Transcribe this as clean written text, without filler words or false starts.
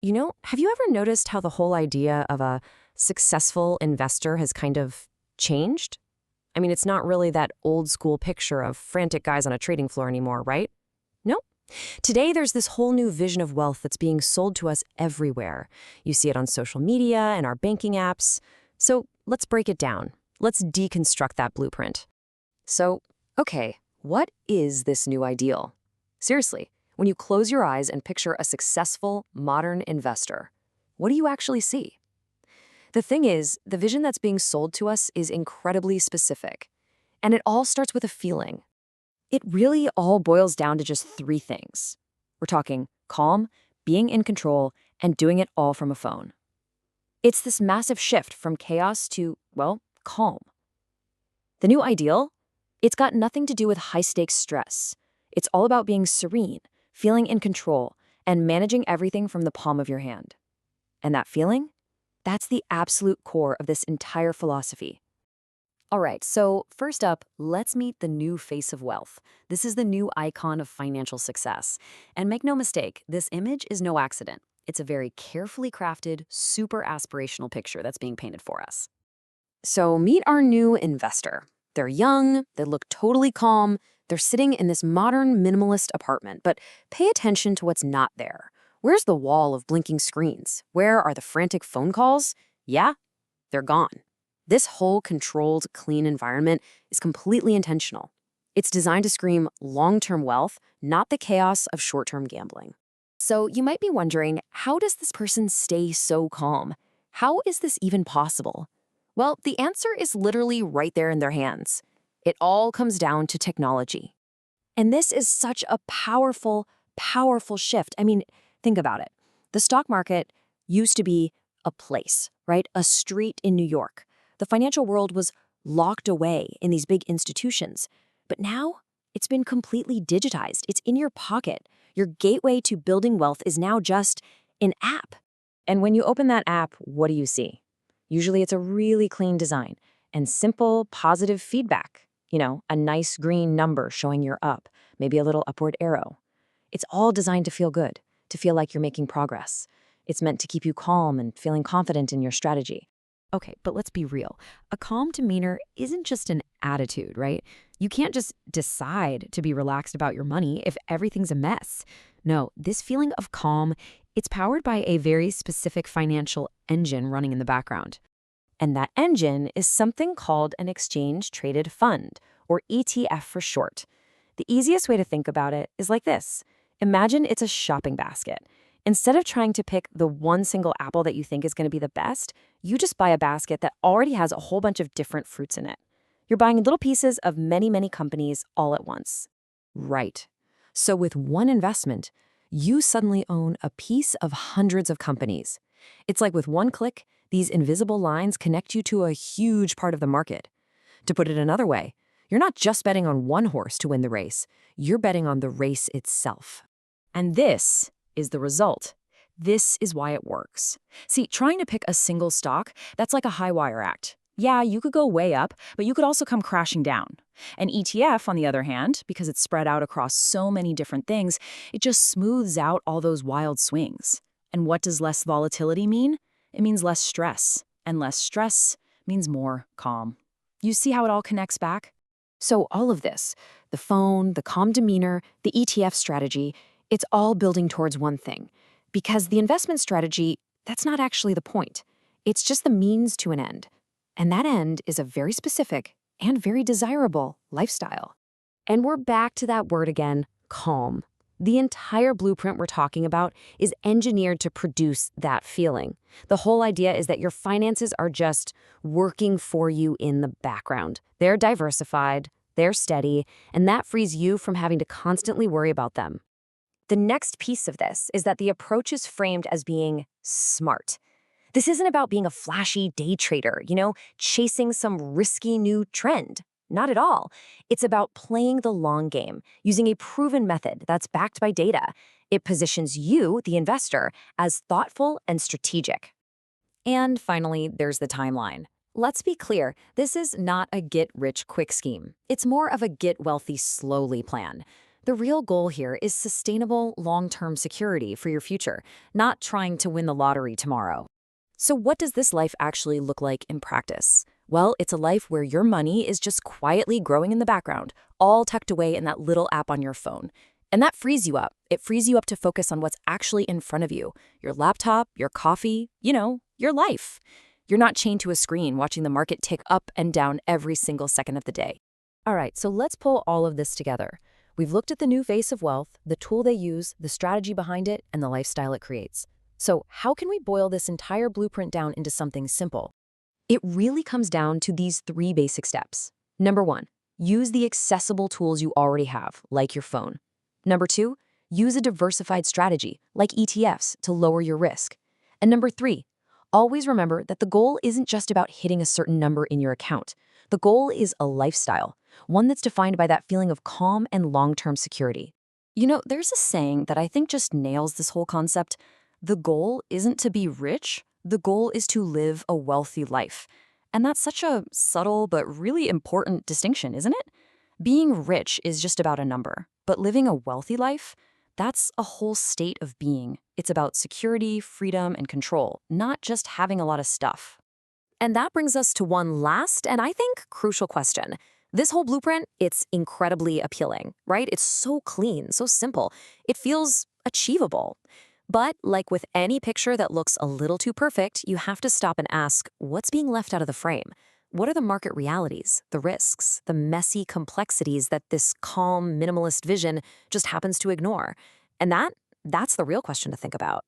Have you ever noticed how the whole idea of a successful investor has kind of changed? I mean, it's not really that old school picture of frantic guys on a trading floor anymore, right? No. Today, there's this whole new vision of wealth that's being sold to us everywhere. You see it on social media and our banking apps. So let's break it down. Let's deconstruct that blueprint. So, okay, what is this new ideal? Seriously, when you close your eyes and picture a successful, modern investor, what do you actually see? The thing is, the vision that's being sold to us is incredibly specific. And it all starts with a feeling. It really all boils down to just three things. We're talking calm, being in control, and doing it all from a phone. It's this massive shift from chaos to, well, calm. The new ideal? It's got nothing to do with high-stakes stress. It's all about being serene, feeling in control, and managing everything from the palm of your hand. And that feeling? That's the absolute core of this entire philosophy. All right, so first up, let's meet the new face of wealth. This is the new icon of financial success. And make no mistake, this image is no accident. It's a very carefully crafted, super aspirational picture that's being painted for us. So meet our new investor. They're young, they look totally calm, they're sitting in this modern minimalist apartment, but pay attention to what's not there. Where's the wall of blinking screens? Where are the frantic phone calls? Yeah, they're gone. This whole controlled, clean environment is completely intentional. It's designed to scream long-term wealth, not the chaos of short-term gambling. So you might be wondering, how does this person stay so calm? How is this even possible? Well, the answer is literally right there in their hands. It all comes down to technology. And this is such a powerful, powerful shift. I mean, think about it. The stock market used to be a place, right? A street in New York. The financial world was locked away in these big institutions. But now it's been completely digitized. It's in your pocket. Your gateway to building wealth is now just an app. And when you open that app, what do you see? Usually it's a really clean design and simple, positive feedback. A nice green number showing you're up, maybe a little upward arrow. It's all designed to feel good, to feel like you're making progress. It's meant to keep you calm and feeling confident in your strategy. Okay, but let's be real. A calm demeanor isn't just an attitude, right? You can't just decide to be relaxed about your money if everything's a mess. No, this feeling of calm, it's powered by a very specific financial engine running in the background. And that engine is something called an exchange-traded fund, or ETF for short. The easiest way to think about it is like this. Imagine it's a shopping basket. Instead of trying to pick the one single apple that you think is going to be the best, you just buy a basket that already has a whole bunch of different fruits in it. You're buying little pieces of many, many companies all at once. Right. So with one investment, you suddenly own a piece of hundreds of companies. It's like with one click, these invisible lines connect you to a huge part of the market. To put it another way, you're not just betting on one horse to win the race, you're betting on the race itself. And this is the result. This is why it works. See, trying to pick a single stock, that's like a high wire act. Yeah, you could go way up, but you could also come crashing down. An ETF, on the other hand, because it's spread out across so many different things, it just smooths out all those wild swings. And what does less volatility mean? It means less stress. And less stress means more calm. You see how it all connects back? So all of this, the phone, the calm demeanor, the ETF strategy, it's all building towards one thing. Because the investment strategy, that's not actually the point. It's just the means to an end. And that end is a very specific and very desirable lifestyle. And we're back to that word again, calm. The entire blueprint we're talking about is engineered to produce that feeling. The whole idea is that your finances are just working for you in the background. They're diversified, they're steady, and that frees you from having to constantly worry about them. The next piece of this is that the approach is framed as being smart. This isn't about being a flashy day trader, chasing some risky new trend. Not at all. It's about playing the long game, using a proven method that's backed by data. It positions you, the investor, as thoughtful and strategic. And finally, there's the timeline. Let's be clear, this is not a get-rich-quick scheme. It's more of a get-wealthy-slowly plan. The real goal here is sustainable, long-term security for your future, not trying to win the lottery tomorrow. So what does this life actually look like in practice? Well, it's a life where your money is just quietly growing in the background, all tucked away in that little app on your phone. And that frees you up. It frees you up to focus on what's actually in front of you, your laptop, your coffee, your life. You're not chained to a screen watching the market tick up and down every single second of the day. All right, so let's pull all of this together. We've looked at the new face of wealth, the tool they use, the strategy behind it, and the lifestyle it creates. So how can we boil this entire blueprint down into something simple? It really comes down to these 3 basic steps. Number 1, use the accessible tools you already have, like your phone. Number 2, use a diversified strategy, like ETFs, to lower your risk. And number 3, always remember that the goal isn't just about hitting a certain number in your account. The goal is a lifestyle, one that's defined by that feeling of calm and long-term security. There's a saying that I think just nails this whole concept. The goal isn't to be rich, the goal is to live a wealthy life. And that's such a subtle but really important distinction, isn't it? Being rich is just about a number, but living a wealthy life, that's a whole state of being. It's about security, freedom, and control, not just having a lot of stuff. And that brings us to one last and I think crucial question. This whole blueprint, it's incredibly appealing, right? It's so clean, so simple. It feels achievable. But like with any picture that looks a little too perfect, you have to stop and ask, what's being left out of the frame? What are the market realities, the risks, the messy complexities that this calm, minimalist vision just happens to ignore? And that's the real question to think about.